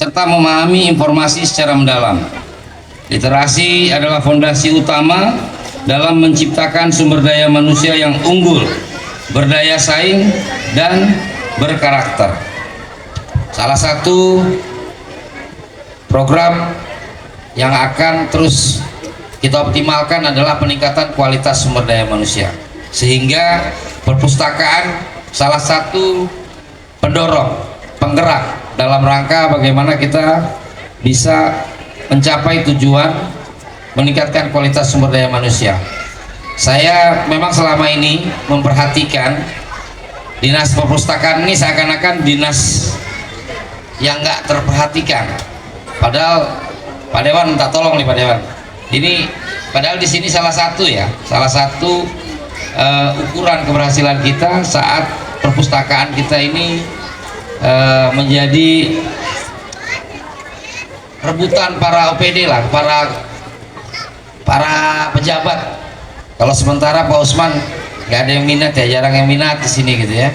serta memahami informasi secara mendalam. Literasi adalah fondasi utama dalam menciptakan sumber daya manusia yang unggul, berdaya saing, dan berkarakter. Salah satu program yang akan terus kita optimalkan adalah peningkatan kualitas sumber daya manusia, sehingga perpustakaan salah satu pendorong, penggerak dalam rangka bagaimana kita bisa mencapai tujuan meningkatkan kualitas sumber daya manusia. Saya memang selama ini memperhatikan dinas perpustakaan ini seakan-akan dinas yang nggak terperhatikan. Padahal Pak Dewan minta tolong nih Pak Dewan. Ini padahal di sini salah satu ukuran keberhasilan kita saat perpustakaan kita ini menjadi rebutan para OPD lah, para pejabat. Kalau sementara Pak Usman nggak ada yang minat ya, jarang yang minat di sini gitu ya.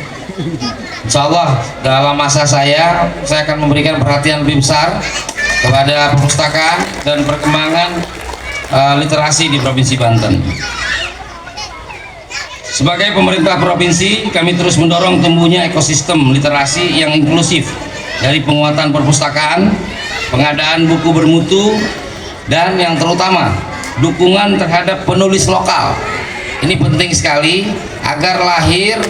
Insya Allah dalam masa saya akan memberikan perhatian lebih besar kepada perpustakaan dan perkembangan literasi di Provinsi Banten. Sebagai pemerintah provinsi, kami terus mendorong tumbuhnya ekosistem literasi yang inklusif dari penguatan perpustakaan, pengadaan buku bermutu, dan yang terutama dukungan terhadap penulis lokal. Ini penting sekali agar lahir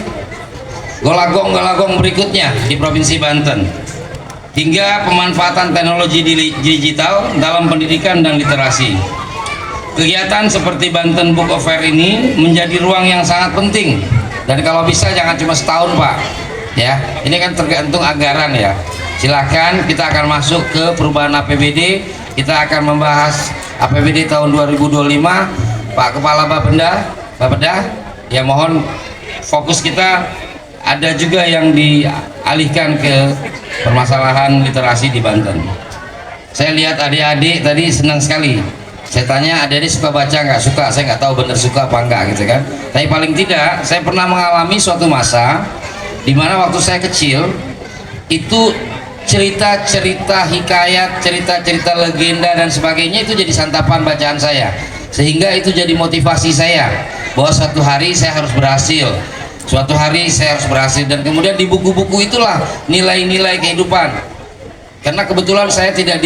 golagong-golagong berikutnya di Provinsi Banten, hingga pemanfaatan teknologi digital dalam pendidikan dan literasi. Kegiatan seperti Banten Book of Fair ini menjadi ruang yang sangat penting, dan kalau bisa jangan cuma setahun Pak ya, ini kan tergantung anggaran ya. Silakan, kita akan masuk ke perubahan APBD, kita akan membahas APBD tahun 2025. Pak Kepala Bapeda ya, mohon fokus kita ada juga yang dialihkan ke permasalahan literasi di Banten. Saya lihat adik-adik tadi senang sekali. Saya tanya adik-adik suka baca nggak? Suka. Saya nggak tahu bener suka apa enggak gitu kan. Tapi paling tidak saya pernah mengalami suatu masa di mana waktu saya kecil itu cerita-cerita hikayat, cerita-cerita legenda dan sebagainya itu jadi santapan bacaan saya, sehingga itu jadi motivasi saya bahwa suatu hari saya harus berhasil, suatu hari saya harus berhasil. Dan kemudian di buku-buku itulah nilai-nilai kehidupan. Karena kebetulan saya tidak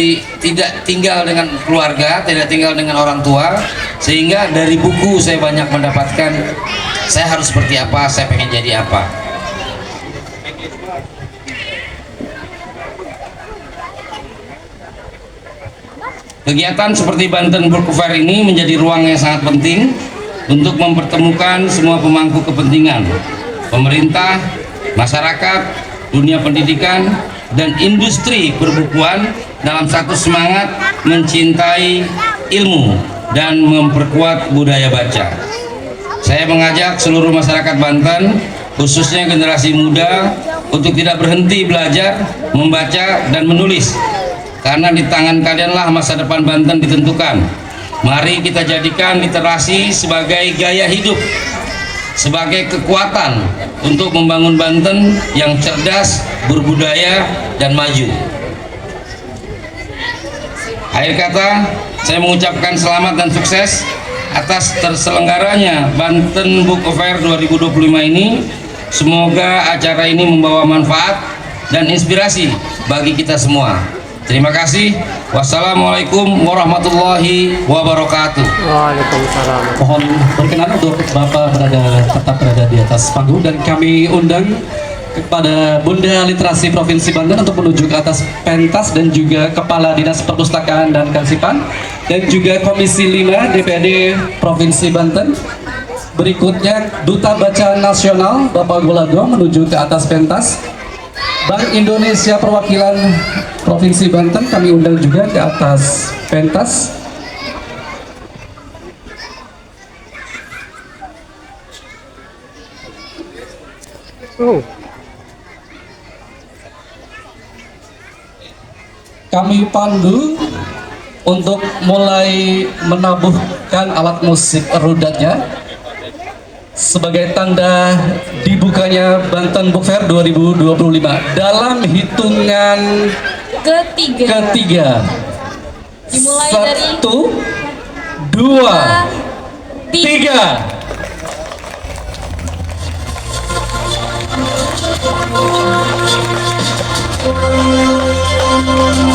tinggal dengan keluarga, tidak tinggal dengan orang tua, sehingga dari buku saya banyak mendapatkan saya harus seperti apa, saya pengen jadi apa. Kegiatan seperti Banten Book Fair ini menjadi ruang yang sangat penting untuk mempertemukan semua pemangku kepentingan, pemerintah, masyarakat, dunia pendidikan, dan industri perbukuan dalam satu semangat mencintai ilmu dan memperkuat budaya baca. Saya mengajak seluruh masyarakat Banten, khususnya generasi muda, untuk tidak berhenti belajar, membaca, dan menulis, karena di tangan kalianlah masa depan Banten ditentukan. Mari kita jadikan literasi sebagai gaya hidup, sebagai kekuatan untuk membangun Banten yang cerdas, berbudaya, dan maju. Akhir kata, saya mengucapkan selamat dan sukses atas terselenggaranya Banten Book of Fair 2025 ini. Semoga acara ini membawa manfaat dan inspirasi bagi kita semua. Terima kasih. Wassalamualaikum warahmatullahi wabarakatuh. Waalaikumsalam. Mohon berkenan untuk Bapak tetap berada di atas panggung, dan kami undang kepada Bunda Literasi Provinsi Banten untuk menuju ke atas pentas, dan juga Kepala Dinas Perpustakaan dan Kearsipan, dan juga Komisi 5 DPRD Provinsi Banten. Berikutnya Duta Bacaan Nasional Bapak Golagong menuju ke atas pentas. Bank Indonesia perwakilan Provinsi Banten kami undang juga ke atas pentas. Kami pandu untuk mulai menabuhkan alat musik rudatnya sebagai tanda dibukanya Banten Book Fair 2025 dalam hitungan ketiga. Dimulai dari 1, 2, 3.